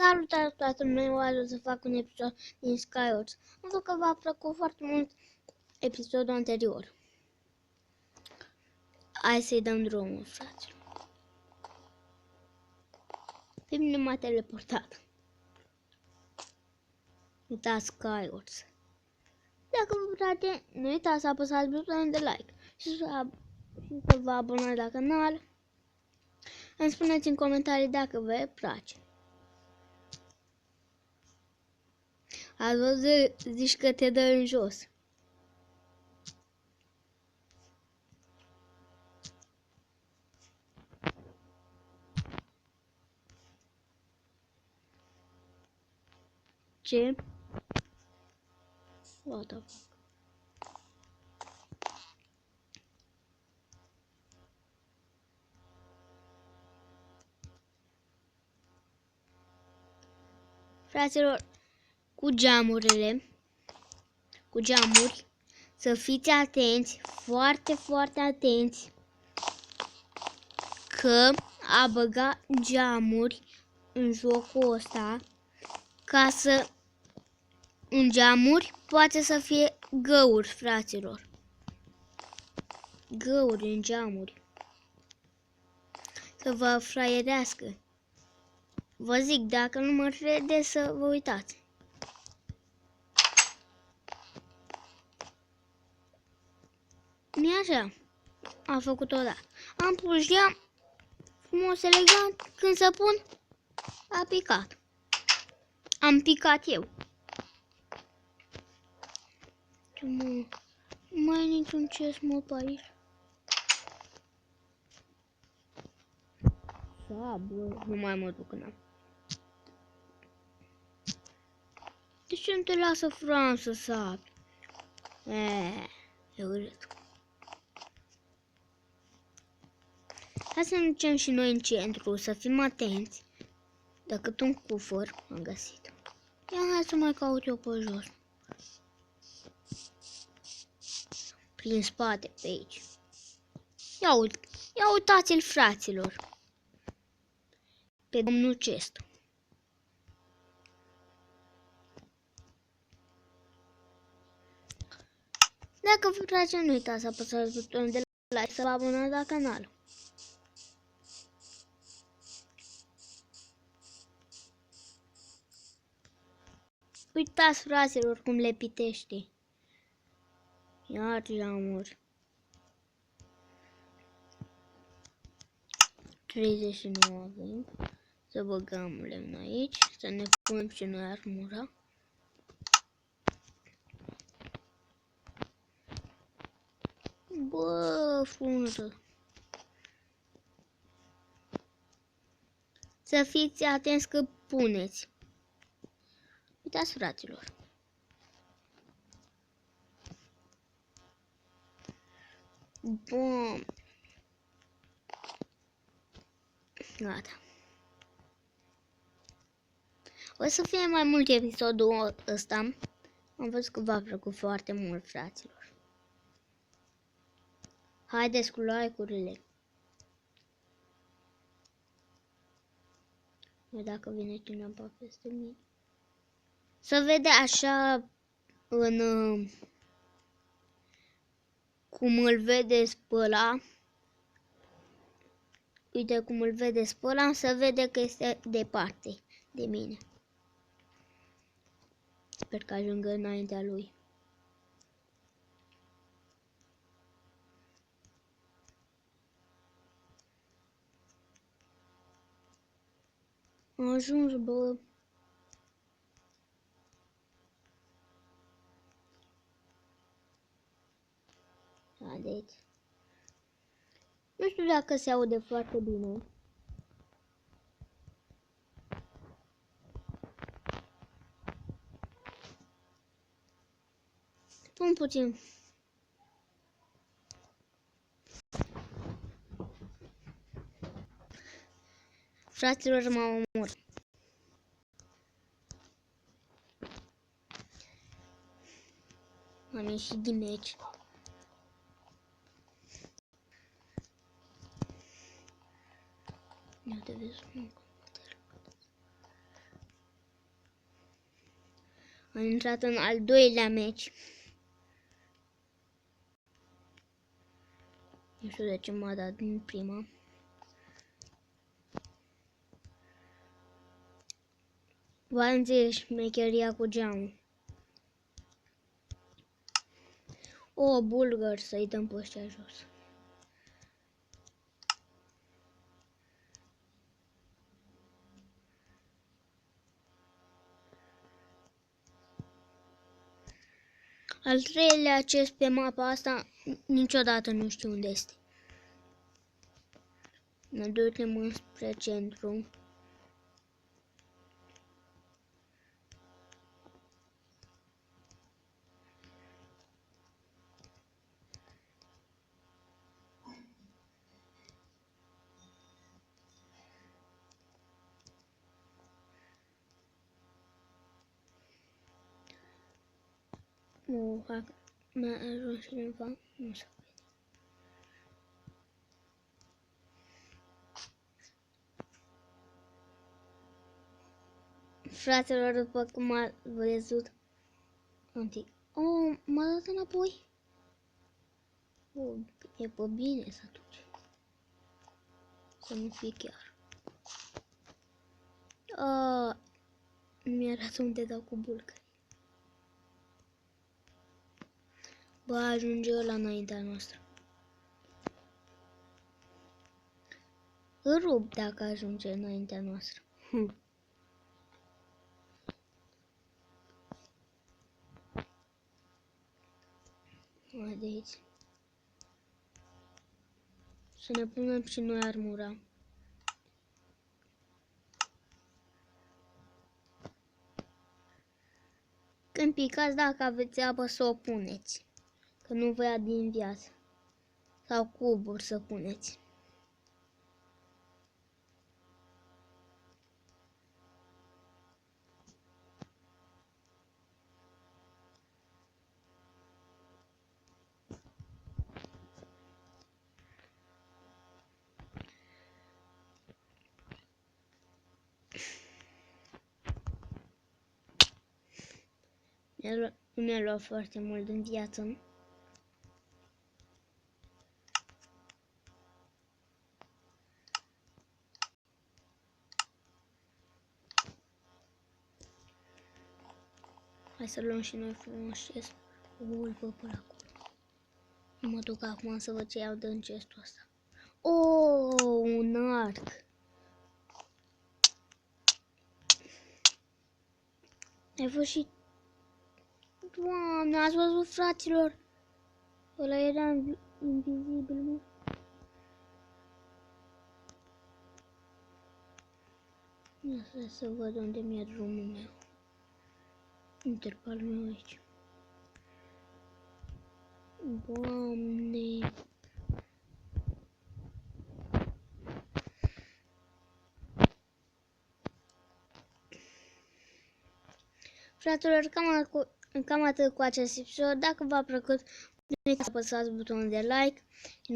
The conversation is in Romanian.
Salutare toată lumea, o să fac un episod din Skywars. Am văzut că v-a plăcut foarte mult episodul anterior. Hai să-i dăm drumul, fraților. Pe mine m-a teleportat. Uitați Skywars. Dacă vă place, nu uitați să apăsați butonul de like și să vă abonați la canal. Îmi spuneți în comentarii dacă vă place. Ați văzut, zici că te dă în jos. Ce? What the fuck? Fraților, cu geamuri, să fiți atenți, foarte atenți, că a băga geamuri în jocul ăsta, ca să în geamuri poate să fie găuri, fraților. Găuri în geamuri. Să vă fraierească. Vă zic, dacă nu mă credeți, să vă uitați. Mi așa. Am făcut-o, da. Am pus geam frumos, elegant. Când să pun, a picat. Am picat eu. Nu mai e niciun chest mod pe aici. Bă, nu mai mă duc n-am. De ce nu te lasă Fran să sapi? E urât. Hai să ne ducem și noi în centru, să fim atenți. Dacă un cufăr am găsit. Ia hai să mai caut eu pe jos. Prin spate, pe aici. Ia uitați-l, fraților. Pe domnul Chest. Dacă vă place, nu uitați să apăsați butonul de like, să vă abonați la canal. Uitați, fraților, cum le pitește. Iar geamuri. 39 avem. Să băgăm lemn aici. Să ne punem și noi armura. Bă, frunză. Să fiți atenți că puneți. Uitați, fraților. Bun. Gata. O să fie mai mult episodul ăsta. Am văzut că v-a plăcut foarte mult, fraților. Haideți cu like-urile. Dacă vine cineva peste mine. Să vede așa în cum îl vedeți pe ăla. Uite cum îl vedeți pe ăla, să vede că este departe de mine. Sper că ajung înaintea lui. Am ajuns, bă. Haideți. Nu știu dacă se aude foarte bine. Pun puțin. Fraților, m-au omorât. Am ieșit din meci. Ia te vezi, nu. Am intrat în al doilea meci. Nu știu de ce m-a dat din prima. V-am zis șmecheria cu geamul. O, bulgăr, să-i dăm pe ăștia jos. Al treilea chest pe mapa asta, niciodată nu știu unde este. Ne ducem spre centru. Nu, mi-a ajuns cineva, nu se vede. Fraților, după cum ați văzut, oh, m-a dat înapoi. Oh, e pe bine să duci. Să nu fie chiar. Nu mi-arată unde dau cu bulgări. Bă, ajunge ăla înaintea noastră. Îl rup dacă ajunge înaintea noastră. Hai de aici. Să ne punem și noi armura. Când picați, dacă aveți apă, să o puneți. Că nu vă ia din viață. Sau cuburi să puneți. Nu mi-a luat foarte mult din viață. Hai să luăm și noi frumos chest. Ui, bă, până acolo. Nu mă duc acum să văd ce iau din chestul ăsta. Oh, un arc. Ai fost și... Doamne, ați văzut, fraților? Ăla era invizibil, mă. Ia să văd unde mi-e drumul meu. Intervalul meu aici. Doamne. Fraților, cam atât cu acest episod. Dacă v-a plăcut, nu uitați să apăsați butonul de like.